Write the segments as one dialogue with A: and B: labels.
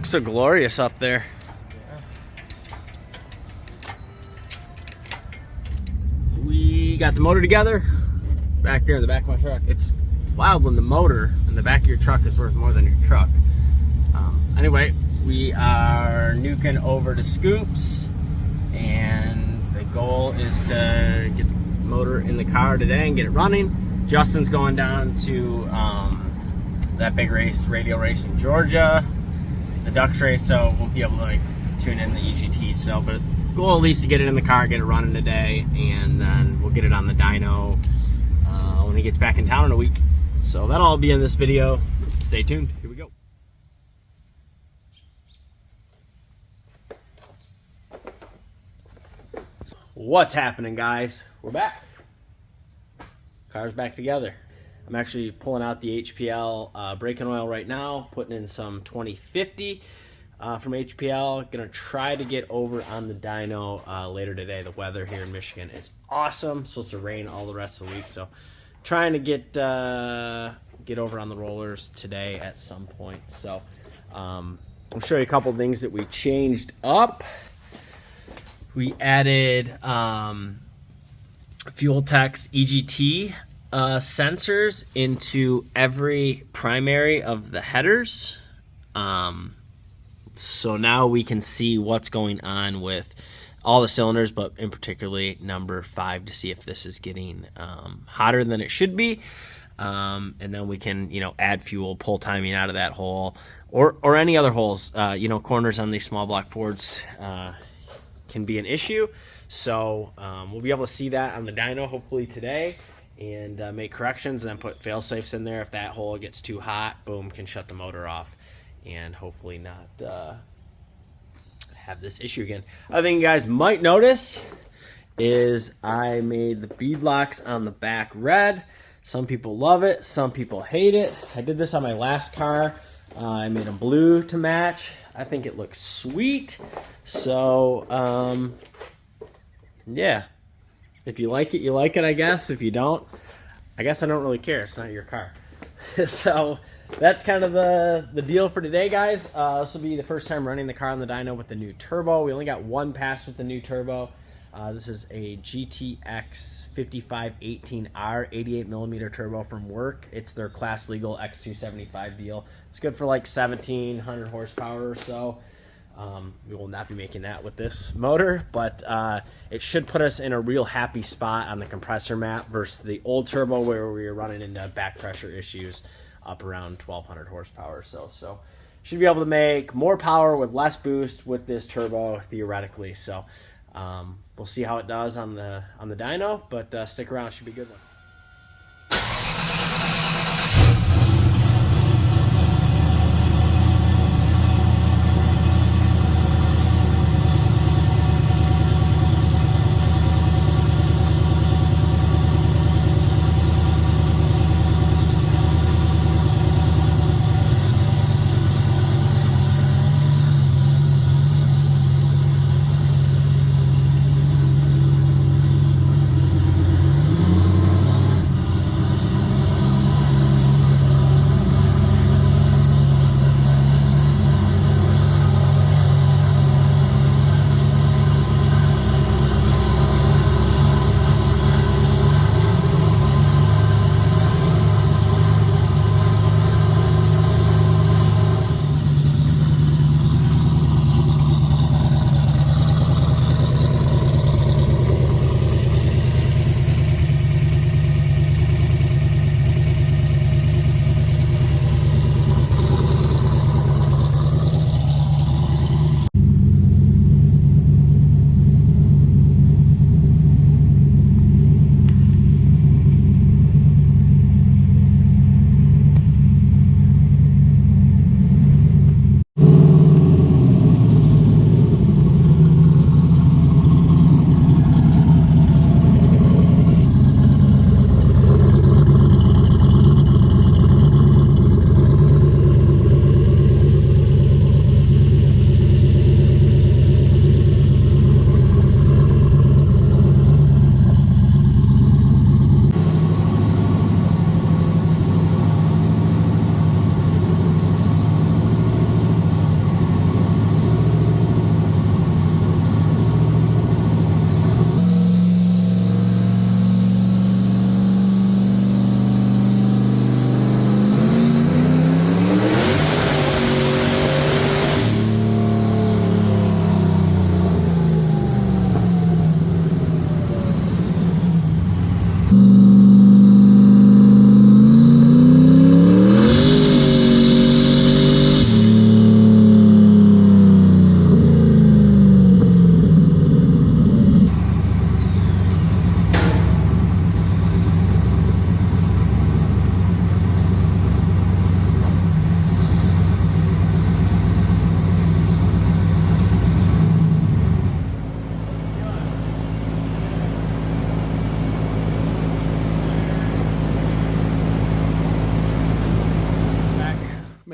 A: Looks so glorious up there. We got the motor together back there in the back of my truck. It's wild when the motor in the back of your truck is worth more than your truck. Anyway, we are nuking over to Scoops, and the goal is to get the motor in the car today and get it running. Justin's going down to that big race, radio race in Georgia, the Ducks race, so we'll be able to like tune in the EGT. So, but goal at least to get it in the car, get it running today, and then we'll get it on the dyno when he gets back in town in a week. So that'll all be in this video. Stay tuned. Here we go. What's happening, guys? We're back. Car's back together. I'm actually pulling out the HPL braking oil right now, putting in some 2050 from HPL. Gonna try to get over on the dyno later today. The weather here in Michigan is awesome. It's supposed to rain all the rest of the week, so trying to get over on the rollers today at some point. So I'll show you a couple things that we changed up. We added Fuel Tech's EGT sensors into every primary of the headers. So now we can see what's going on with all the cylinders, but in particularly number 5, to see if this is getting hotter than it should be. And then we can, add fuel, pull timing out of that hole, or any other holes. Corners on these small block Fords can be an issue. So we'll be able to see that on the dyno hopefully today, and make corrections, and then put fail safes in there. If that hole gets too hot, boom, can shut the motor off, and hopefully not have this issue again. Other thing you guys might notice is I made the bead locks on the back red. Some people love it, some people hate it. I did this on my last car. I made a blue to match. I think it looks sweet. So yeah, if you like it, you like it, I guess. If you don't, I guess I don't really care. It's not your car. So that's kind of the deal for today, guys. This will be the first time running the car on the dyno with the new turbo. We only got one pass with the new turbo. This is a GTX 5518R 88 millimeter turbo from Work. It's their class legal X275 deal. It's good for like 1700 horsepower or so. We will not be making that with this motor, but it should put us in a real happy spot on the compressor map versus the old turbo where we were running into back pressure issues up around 1200 horsepower or so. So should be able to make more power with less boost with this turbo theoretically. So we'll see how it does on the dyno, but stick around, it should be a good one.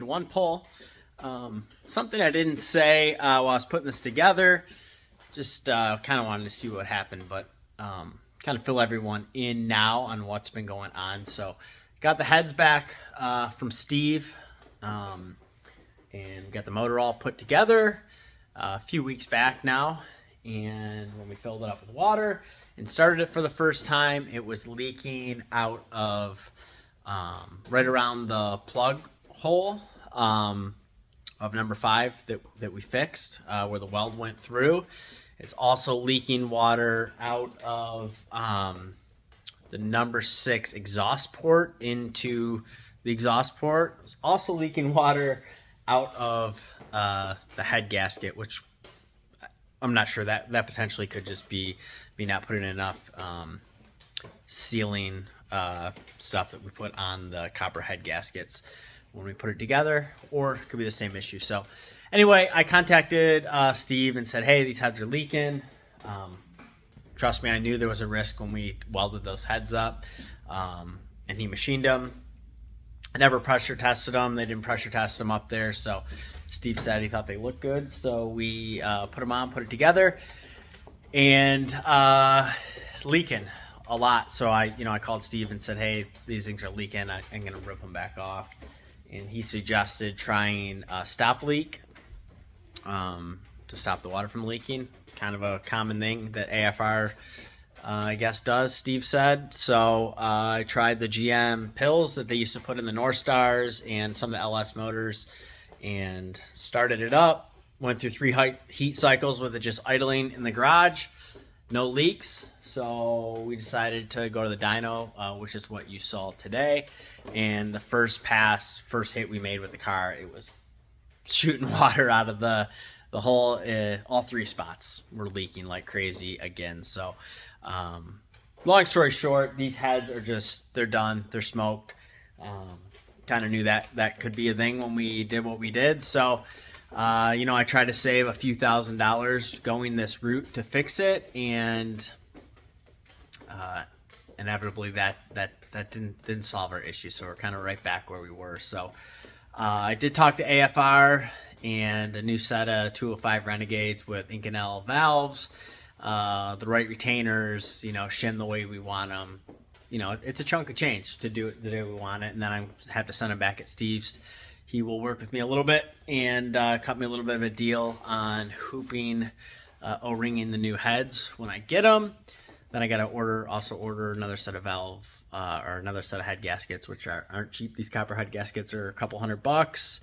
A: had one pull. Something I didn't say while I was putting this together, just kind of wanted to see what happened, but kind of fill everyone in now on what's been going on. So got the heads back from Steve, and got the motor all put together a few weeks back now. And when we filled it up with water and started it for the first time, it was leaking out of right around the plug hole of number 5 that we fixed, where the weld went through. It's also leaking water out of the number 6 exhaust port into the exhaust port. It's also leaking water out of the head gasket, which I'm not sure, that potentially could just be me not putting enough sealing stuff that we put on the copper head gaskets when we put it together, or it could be the same issue. So anyway, I contacted Steve and said, hey, these heads are leaking. Trust me, I knew there was a risk when we welded those heads up, and he machined them. I never pressure tested them. They didn't pressure test them up there, so Steve said he thought they looked good, so we put them on, put it together, and it's leaking a lot. So I called Steve and said, hey, these things are leaking. I'm going to rip them back off. And he suggested trying a stop leak to stop the water from leaking. Kind of a common thing that AFR, I guess, does, Steve said. So I tried the GM pills that they used to put in the North Stars and some of the LS motors, and started it up. Went through 3 heat cycles with it just idling in the garage. No leaks. So we decided to go to the Dyno, which is what you saw today. And the first hit we made with the car, it was shooting water out of the hole. All 3 spots were leaking like crazy again. So long story short, these heads are they're done. They're smoked. Kind of knew that could be a thing when we did what we did. So, I tried to save a few $1,000s going this route to fix it, and inevitably that didn't solve our issue. So we're kind of right back where we were. So I did talk to AFR and a new set of 205 Renegades with Inconel valves, the right retainers, shim the way we want them. It's a chunk of change to do it the way we want it, and then I have to send it back at Steve's. He will work with me a little bit and cut me a little bit of a deal on hooping, O-ringing the new heads when I get them. Then I got to order another set of valve or another set of head gaskets, which aren't cheap. These copper head gaskets are a couple $100.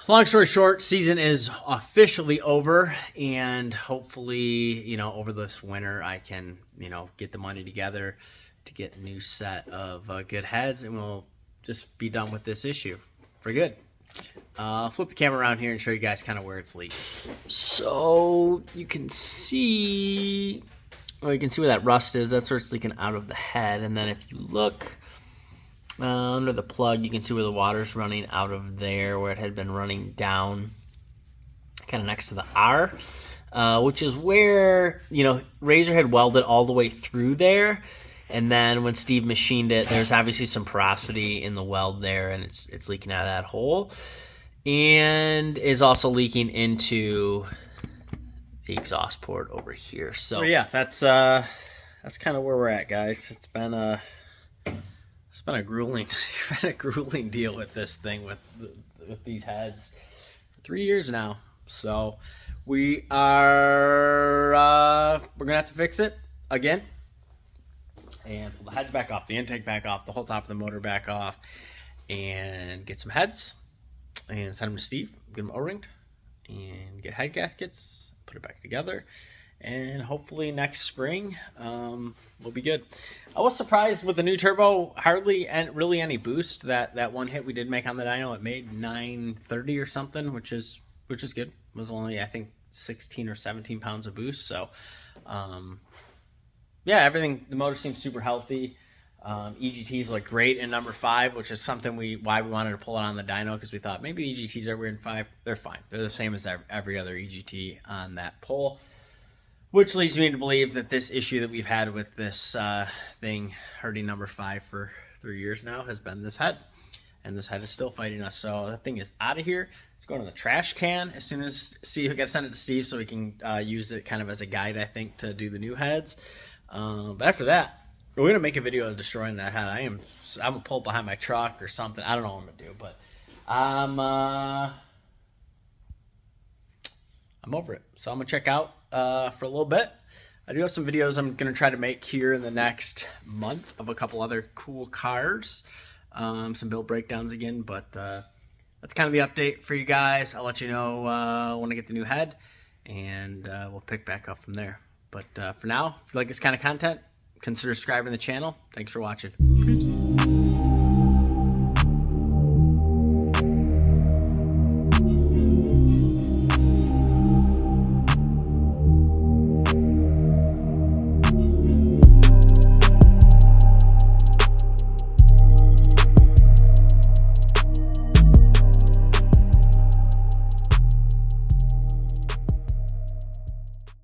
A: Long story short, season is officially over, and hopefully, over this winter I can, get the money together to get a new set of good heads, and we'll just be done with this issue for good. I'll flip the camera around here and show you guys kind of where it's leaking. So you can see where that rust is. That's where it's leaking out of the head. And then if you look under the plug, you can see where the water's running out of there, where it had been running down kind of next to the R, which is where, Razor had welded all the way through there. And then when Steve machined it, there's obviously some porosity in the weld there, and it's leaking out of that hole, and is also leaking into the exhaust port over here. So yeah, that's kind of where we're at, guys. It's been a grueling deal with this thing with these heads for 3 years now. So we're gonna have to fix it again. And pull the heads back off, the intake back off, the whole top of the motor back off, and get some heads and send them to Steve, get them O-ringed, and get head gaskets, put it back together, and hopefully next spring we'll be good. I was surprised with the new turbo, hardly really any boost. That one hit we did make on the dyno, it made 930 or something, which is good. It was only, I think, 16 or 17 pounds of boost. So yeah, everything, the motor seems super healthy. EGTs look great in number 5, which is something why we wanted to pull it on the dyno, because we thought maybe the EGTs are weird in 5. They're fine. They're the same as every other EGT on that pull, which leads me to believe that this issue that we've had with this thing hurting number 5 for 3 years now has been this head. and this head is still fighting us. So that thing is out of here. It's going in the trash can as soon as Steve. I got to send it to Steve so he can use it kind of as a guide, I think, to do the new heads. But after that, we're gonna make a video of destroying that head. I'm gonna pull it behind my truck or something. I don't know what I'm gonna do, but I'm over it. So I'm gonna check out for a little bit. I do have some videos I'm gonna try to make here in the next month of a couple other cool cars, some build breakdowns again. But that's kind of the update for you guys. I'll let you know when I get the new head, and we'll pick back up from there. But for now, if you like this kind of content, consider subscribing to the channel. Thanks for watching.